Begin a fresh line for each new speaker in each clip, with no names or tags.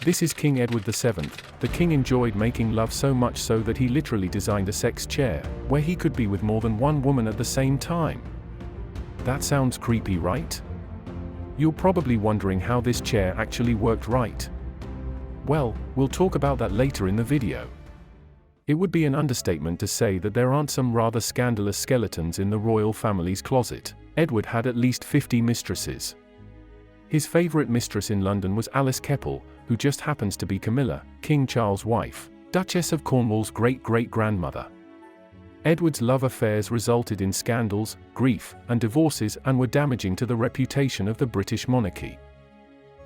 This is King Edward VII. The king enjoyed making love so much so that he literally designed a sex chair, where he could be with more than one woman at the same time. That sounds creepy, right? You're probably wondering how this chair actually worked, right? Well, we'll talk about that later in the video. It would be an understatement to say that there aren't some rather scandalous skeletons in the royal family's closet. Edward had at least 50 mistresses. His favorite mistress in London was Alice Keppel, who just happens to be Camilla, King Charles' wife, Duchess of Cornwall's great-great-grandmother. Edward's love affairs resulted in scandals, grief, and divorces and were damaging to the reputation of the British monarchy.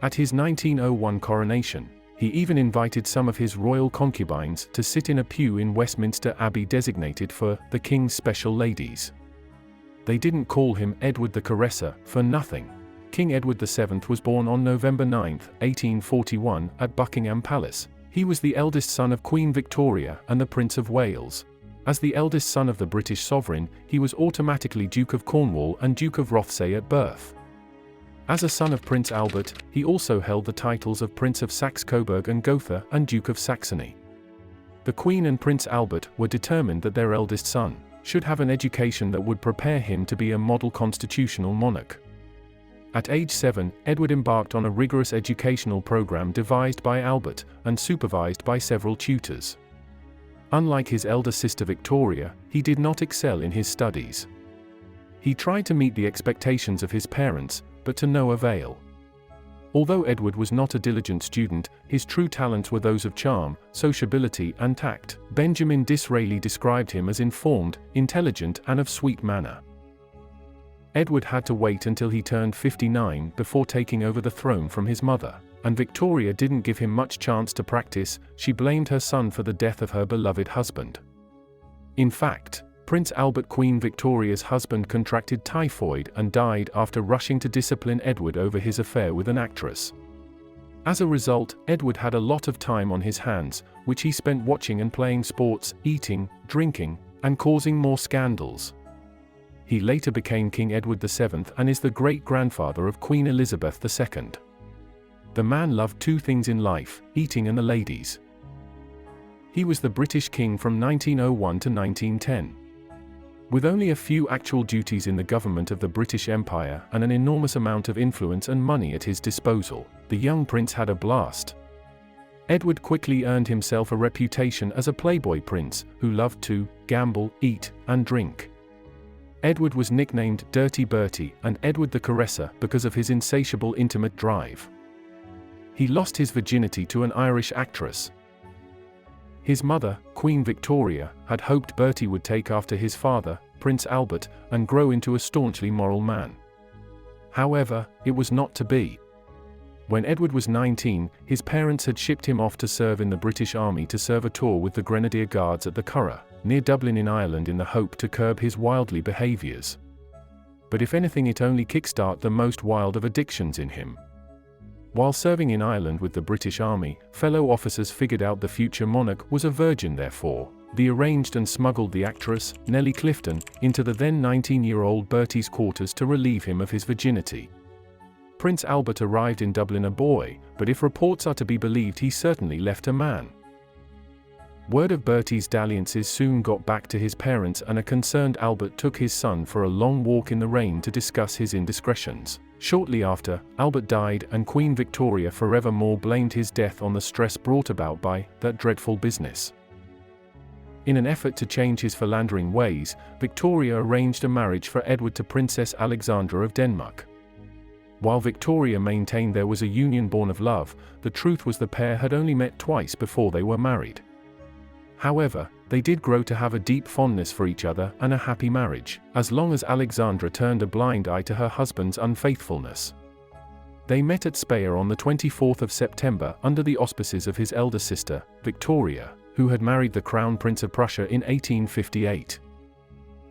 At his 1901 coronation, he even invited some of his royal concubines to sit in a pew in Westminster Abbey designated for the king's special ladies. They didn't call him Edward the Caresser for nothing. King Edward VII was born on November 9, 1841, at Buckingham Palace. He was the eldest son of Queen Victoria and the Prince of Wales. As the eldest son of the British sovereign, he was automatically Duke of Cornwall and Duke of Rothesay at birth. As a son of Prince Albert, he also held the titles of Prince of Saxe-Coburg and Gotha and Duke of Saxony. The Queen and Prince Albert were determined that their eldest son should have an education that would prepare him to be a model constitutional monarch. At age 7, Edward embarked on a rigorous educational program devised by Albert and supervised by several tutors. Unlike his elder sister Victoria, he did not excel in his studies. He tried to meet the expectations of his parents, but to no avail. Although Edward was not a diligent student, his true talents were those of charm, sociability, and tact. Benjamin Disraeli described him as informed, intelligent, and of sweet manner. Edward had to wait until he turned 59 before taking over the throne from his mother, and Victoria didn't give him much chance to practice. She blamed her son for the death of her beloved husband. In fact, Prince Albert, Queen Victoria's husband, contracted typhoid and died after rushing to discipline Edward over his affair with an actress. As a result, Edward had a lot of time on his hands, which he spent watching and playing sports, eating, drinking, and causing more scandals. He later became King Edward VII and is the great-grandfather of Queen Elizabeth II. The man loved two things in life: eating and the ladies. He was the British king from 1901 to 1910. With only a few actual duties in the government of the British Empire and an enormous amount of influence and money at his disposal, the young prince had a blast. Edward quickly earned himself a reputation as a playboy prince who loved to gamble, eat, and drink. Edward was nicknamed Dirty Bertie and Edward the Caresser because of his insatiable intimate drive. He lost his virginity to an Irish actress. His mother, Queen Victoria, had hoped Bertie would take after his father, Prince Albert, and grow into a staunchly moral man. However, it was not to be. When Edward was 19, his parents had shipped him off to serve in the British Army to serve a tour with the Grenadier Guards at the Curragh, near Dublin in Ireland, in the hope to curb his wildly behaviours. But if anything, it only kickstart the most wild of addictions in him. While serving in Ireland with the British Army, fellow officers figured out the future monarch was a virgin. Therefore, they arranged and smuggled the actress, Nellie Clifton, into the then 19-year-old Bertie's quarters to relieve him of his virginity. Prince Albert arrived in Dublin a boy, but if reports are to be believed, he certainly left a man. Word of Bertie's dalliances soon got back to his parents, and a concerned Albert took his son for a long walk in the rain to discuss his indiscretions. Shortly after, Albert died, and Queen Victoria forevermore blamed his death on the stress brought about by that dreadful business. In an effort to change his philandering ways, Victoria arranged a marriage for Edward to Princess Alexandra of Denmark. While Victoria maintained there was a union born of love, the truth was the pair had only met twice before they were married. However, they did grow to have a deep fondness for each other and a happy marriage, as long as Alexandra turned a blind eye to her husband's unfaithfulness. They met at Speyer on the 24th of September under the auspices of his elder sister, Victoria, who had married the Crown Prince of Prussia in 1858.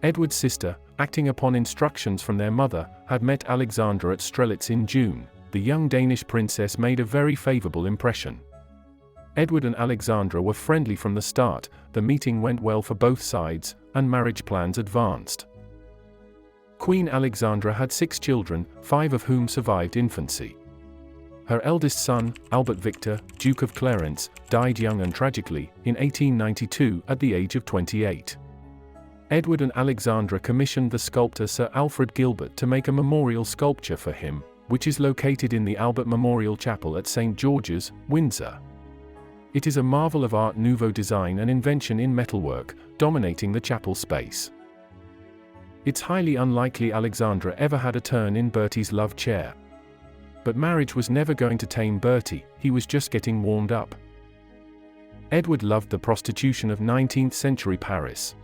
Edward's sister, acting upon instructions from their mother, had met Alexandra at Strelitz in June. The young Danish princess made a very favorable impression. Edward and Alexandra were friendly from the start. The meeting went well for both sides, and marriage plans advanced. Queen Alexandra had 6 children, 5 of whom survived infancy. Her eldest son, Albert Victor, Duke of Clarence, died young and tragically, in 1892 at the age of 28. Edward and Alexandra commissioned the sculptor Sir Alfred Gilbert to make a memorial sculpture for him, which is located in the Albert Memorial Chapel at St. George's, Windsor. It is a marvel of Art Nouveau design and invention in metalwork, dominating the chapel space. It's highly unlikely Alexandra ever had a turn in Bertie's love chair. But marriage was never going to tame Bertie, he was just getting warmed up. Edward loved the prostitution of 19th century Paris.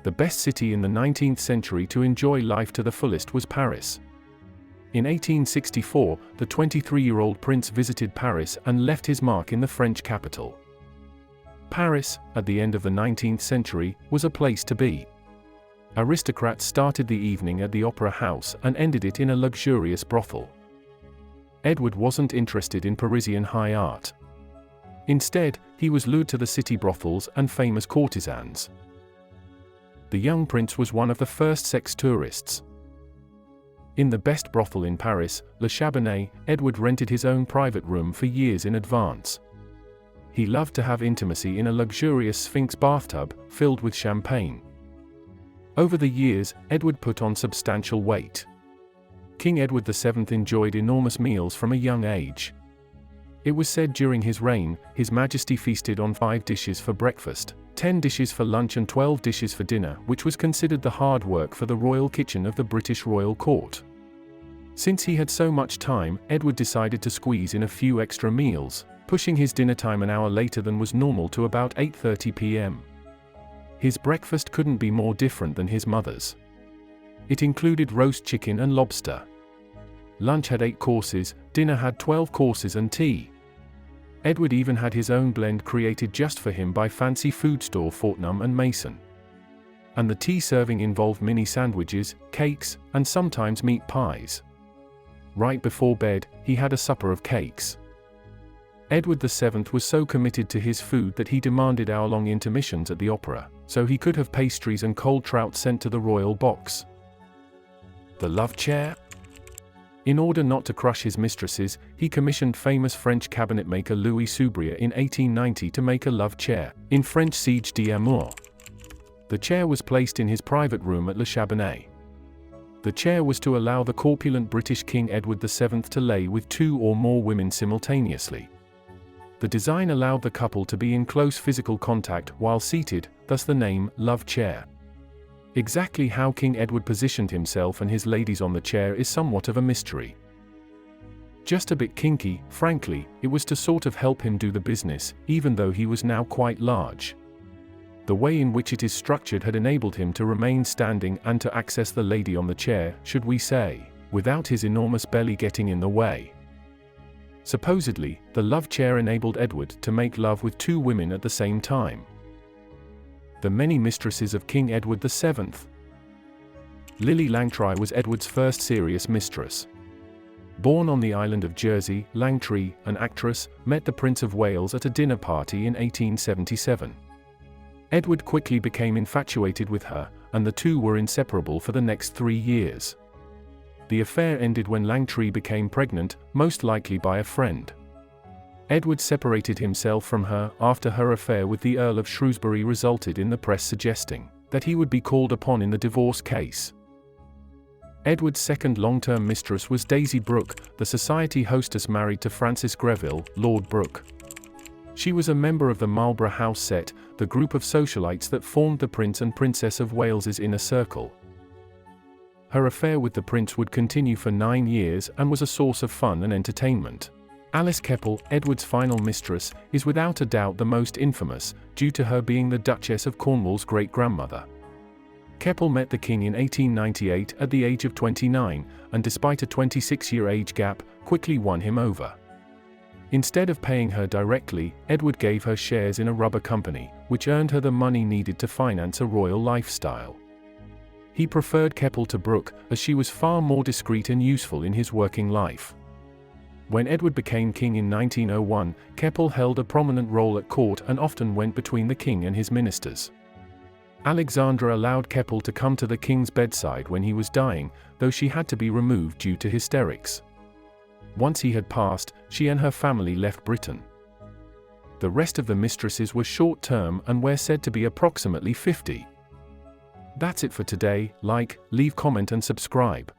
The best city in the 19th century to enjoy life to the fullest was Paris. In 1864, the 23-year-old prince visited Paris and left his mark in the French capital. Paris, at the end of the 19th century, was a place to be. Aristocrats started the evening at the opera house and ended it in a luxurious brothel. Edward wasn't interested in Parisian high art. Instead, he was lured to the city brothels and famous courtesans. The young prince was one of the first sex tourists. In the best brothel in Paris, Le Chabanais, Edward rented his own private room for years in advance. He loved to have intimacy in a luxurious Sphinx bathtub, filled with champagne. Over the years, Edward put on substantial weight. King Edward VII enjoyed enormous meals from a young age. It was said during his reign, His Majesty feasted on 5 dishes for breakfast, 10 dishes for lunch and 12 dishes for dinner, which was considered the hard work for the royal kitchen of the British royal court. Since he had so much time, Edward decided to squeeze in a few extra meals, pushing his dinner time an hour later than was normal to about 8:30 p.m. His breakfast couldn't be more different than his mother's. It included roast chicken and lobster. Lunch had 8 courses, dinner had 12 courses and tea. Edward even had his own blend created just for him by fancy food store Fortnum and Mason. And the tea serving involved mini sandwiches, cakes, and sometimes meat pies. Right before bed, he had a supper of cakes. Edward VII was so committed to his food that he demanded hour-long intermissions at the opera, so he could have pastries and cold trout sent to the royal box. The love chair? In order not to crush his mistresses, he commissioned famous French cabinet maker Louis Soubrier in 1890 to make a love chair, in French siège d'amour. The chair was placed in his private room at Le Chabanais. The chair was to allow the corpulent British King Edward VII to lay with 2 or more women simultaneously. The design allowed the couple to be in close physical contact while seated, thus the name, love chair. Exactly how King Edward positioned himself and his ladies on the chair is somewhat of a mystery. Just a bit kinky, frankly, it was to sort of help him do the business, even though he was now quite large. The way in which it is structured had enabled him to remain standing and to access the lady on the chair, should we say, without his enormous belly getting in the way. Supposedly, the love chair enabled Edward to make love with 2 women at the same time. The many mistresses of King Edward VII. Lily Langtry was Edward's first serious mistress. Born on the island of Jersey, Langtry, an actress, met the Prince of Wales at a dinner party in 1877. Edward quickly became infatuated with her, and the two were inseparable for the next 3 years. The affair ended when Langtry became pregnant, most likely by a friend. Edward separated himself from her after her affair with the Earl of Shrewsbury resulted in the press suggesting that he would be called upon in the divorce case. Edward's second long-term mistress was Daisy Brooke, the society hostess married to Francis Greville, Lord Brooke. She was a member of the Marlborough House set, the group of socialites that formed the Prince and Princess of Wales's inner circle. Her affair with the prince would continue for 9 years and was a source of fun and entertainment. Alice Keppel, Edward's final mistress, is without a doubt the most infamous, due to her being the Duchess of Cornwall's great-grandmother. Keppel met the king in 1898 at the age of 29, and despite a 26-year age gap, quickly won him over. Instead of paying her directly, Edward gave her shares in a rubber company, which earned her the money needed to finance a royal lifestyle. He preferred Keppel to Brooke, as she was far more discreet and useful in his working life. When Edward became king in 1901, Keppel held a prominent role at court and often went between the king and his ministers. Alexandra allowed Keppel to come to the king's bedside when he was dying, though she had to be removed due to hysterics. Once he had passed, she and her family left Britain. The rest of the mistresses were short-term and were said to be approximately 50. That's it for today. Like, leave comment and subscribe.